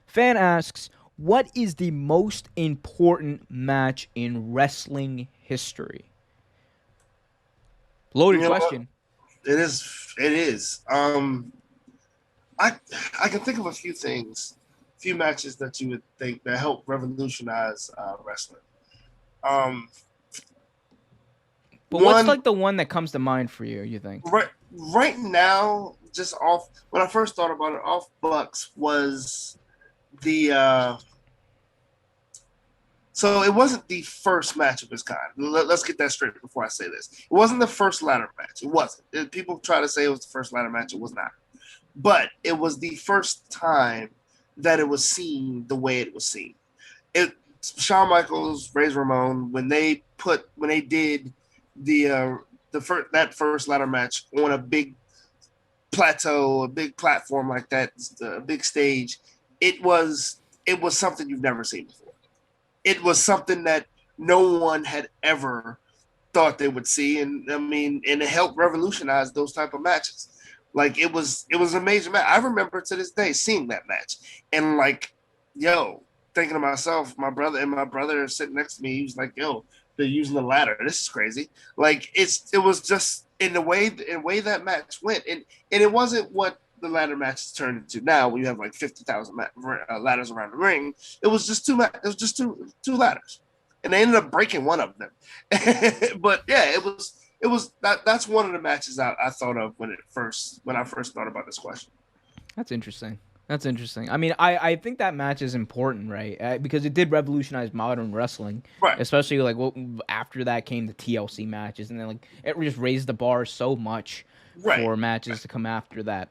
Fan asks, what is the most important match in wrestling history? You Loaded know what? question. It is. It is. I I can think of a few things, few matches that you would think that help revolutionize wrestling. Um, But what's one like the one that comes to mind for you, you think? right now, just off when I first thought about it, off Bucks was the so it wasn't the first match of its kind. Us get that straight before I say this. It wasn't the first ladder match. It wasn't. People try to say it was the first ladder match. It was not. But it was the first time that it was seen the way it was seen. It Shawn Michaels, Razor Ramon, when they did the first that first ladder match on a big plateau, a big platform like that, a big stage, it was something you've never seen before. It was something that no one had ever thought they would see, and I mean, and it helped revolutionize those type of matches. Like it was a major match. I remember to this day seeing that match, and like, yo, thinking to myself, my brother sitting next to me, he was like, yo, they're using the ladder. This is crazy. Like it was just in the way that match went, and it wasn't what the ladder matches turned into now, when you have like 50,000 ladders around the ring. It was just it was just two ladders, and they ended up breaking one of them. But yeah, it was that's one of the matches I thought of when I first thought about this question. That's interesting. That's interesting. I mean, I think that match is important, right? Because it did revolutionize modern wrestling, Right, especially like what after that came the TLC matches, and then like it just raised the bar so much right, for matches to come after that.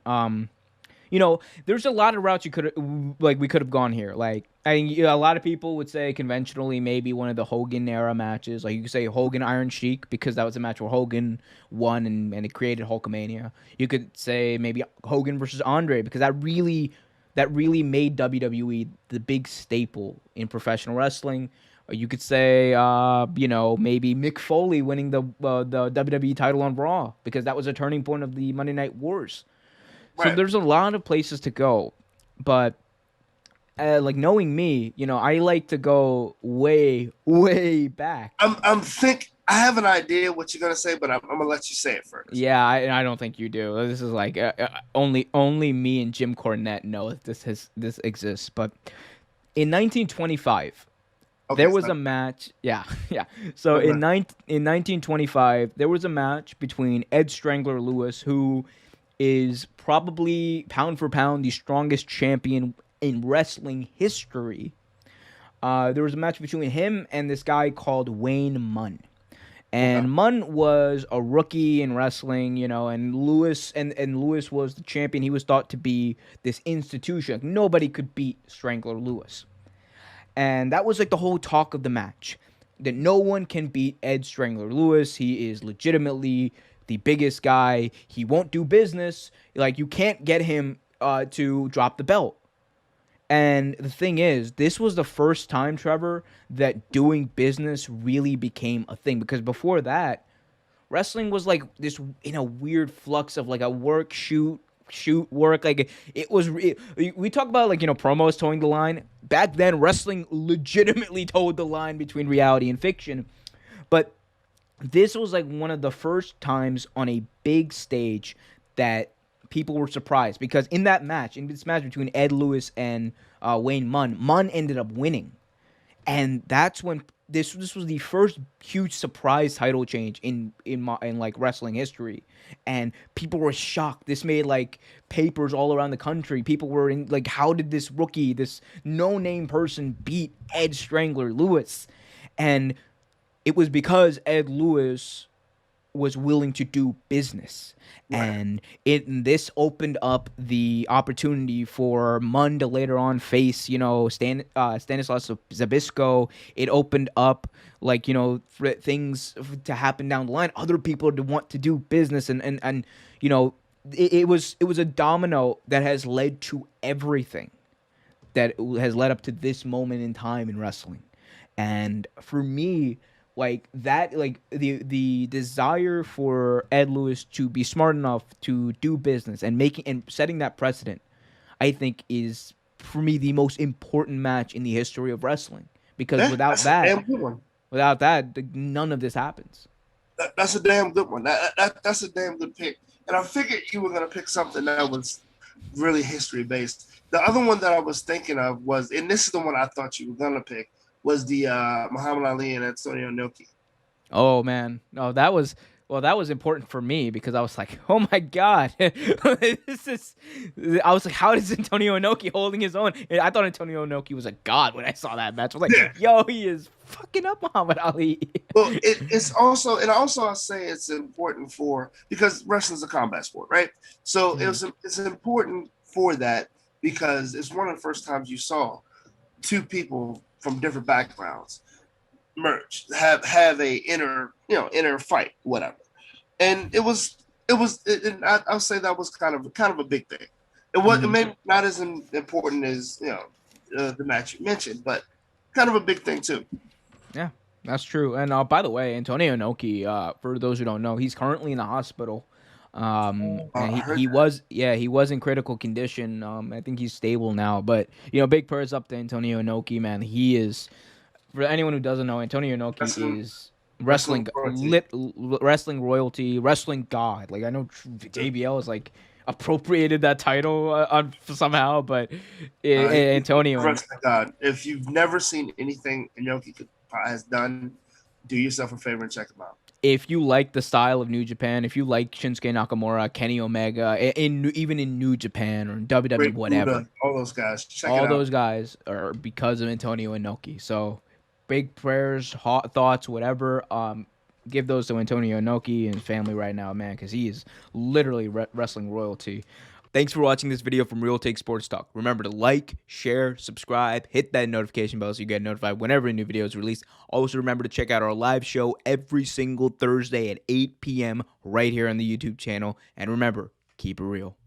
There's a lot of routes you could we could have gone here. Like, a lot of people would say conventionally maybe one of the Hogan era matches. Like you could say Hogan Iron Sheik because that was a match where Hogan won and it created Hulkamania. You could say maybe Hogan versus Andre because that really made WWE the big staple in professional wrestling. Or you could say, maybe Mick Foley winning the WWE title on Raw because that was a turning point of the Monday Night Wars. So right. there's a lot of places to go, but like knowing me, I like to go way, way back. I'm think I have an idea what you're gonna say, but I'm gonna let you say it first. Yeah, I don't think you do. This is like only me and Jim Cornette know that this exists. But in 1925, Okay, there it's was not a match. Yeah, yeah. So not in not. nine in 1925, there was a match between Ed Strangler Lewis, who is probably pound for pound the strongest champion in wrestling history. There was a match between him and this guy called Wayne Munn. Okay, And Munn was a rookie in wrestling, and Lewis was the champion. He was thought to be this institution. Like, nobody could beat Strangler Lewis. And that was like the whole talk of the match. That no one can beat Ed Strangler Lewis. He is legitimately the biggest guy. He won't do business. Like, you can't get him to drop the belt. And the thing is, this was the first time, Trevor, that doing business really became a thing. Because before that, wrestling was like this in a weird flux of like a work, shoot, work. Like we talk about like promos towing the line. Back then, wrestling legitimately towed the line between reality and fiction. But this was like one of the first times on a big stage that people were surprised because in this match between Ed Lewis and Wayne Munn, Munn ended up winning, and that's when this was the first huge surprise title change in like wrestling history, and people were shocked. This made like papers all around the country. People were in like, how did this rookie, this no name person, beat Ed Strangler Lewis? And it was because Ed Lewis was willing to do business. right. And this opened up the opportunity for Munn to later on face, Stanislaus Zabisco. It opened up, like, for things to happen down the line. Other people to want to do business, and it was a domino that has led to everything that has led up to this moment in time in wrestling. And for me, like that, like the desire for Ed Lewis to be smart enough to do business and making and setting that precedent, I think is for me the most important match in the history of wrestling, because Yeah, that's a damn good one. none of this happens. That's a damn good one. That's a damn good pick. And I figured you were gonna pick something that was really history based. The other one that I was thinking of was, and this is the one I thought you were gonna pick, was the Muhammad Ali and Antonio Inoki. Oh man, no, that was important for me because I was like, oh my god, this is. I was like, how is Antonio Inoki holding his own? And I thought Antonio Inoki was a god when I saw that match. I was like, yo, he is fucking up Muhammad Ali. Well, it's also, and also I say it's important for, because wrestling's a combat sport, right? So it's important for that because it's one of the first times you saw two people from different backgrounds merge, have a inner fight, whatever. And and I'll say that was kind of a big thing. It was maybe not as important as the match you mentioned, but kind of a big thing too. Yeah, that's true. And by the way, Antonio Inoki, for those who don't know, he's currently in the hospital. And he was in critical condition. I think he's stable now. But big prayers up to Antonio Inoki, man. He is, for anyone who doesn't know, Antonio Inoki is wrestling royalty, wrestling god. Like I know JBL is like appropriated that title somehow, but Antonio. Wrestling god. If you've never seen anything Inoki has done, do yourself a favor and check him out. If you like the style of New Japan, if you like Shinsuke Nakamura, Kenny Omega, even in New Japan or in WWE, whatever, Buddha, all those guys, all those guys are because of Antonio Inoki. So, big prayers, hot thoughts, whatever. Give those to Antonio Inoki and his family right now, man, because he is literally wrestling royalty. Thanks for watching this video from Real Take Sports Talk. Remember to like, share, subscribe, hit that notification bell so you get notified whenever a new video is released. Also, remember to check out our live show every single Thursday at 8 p.m. right here on the YouTube channel. And remember, keep it real.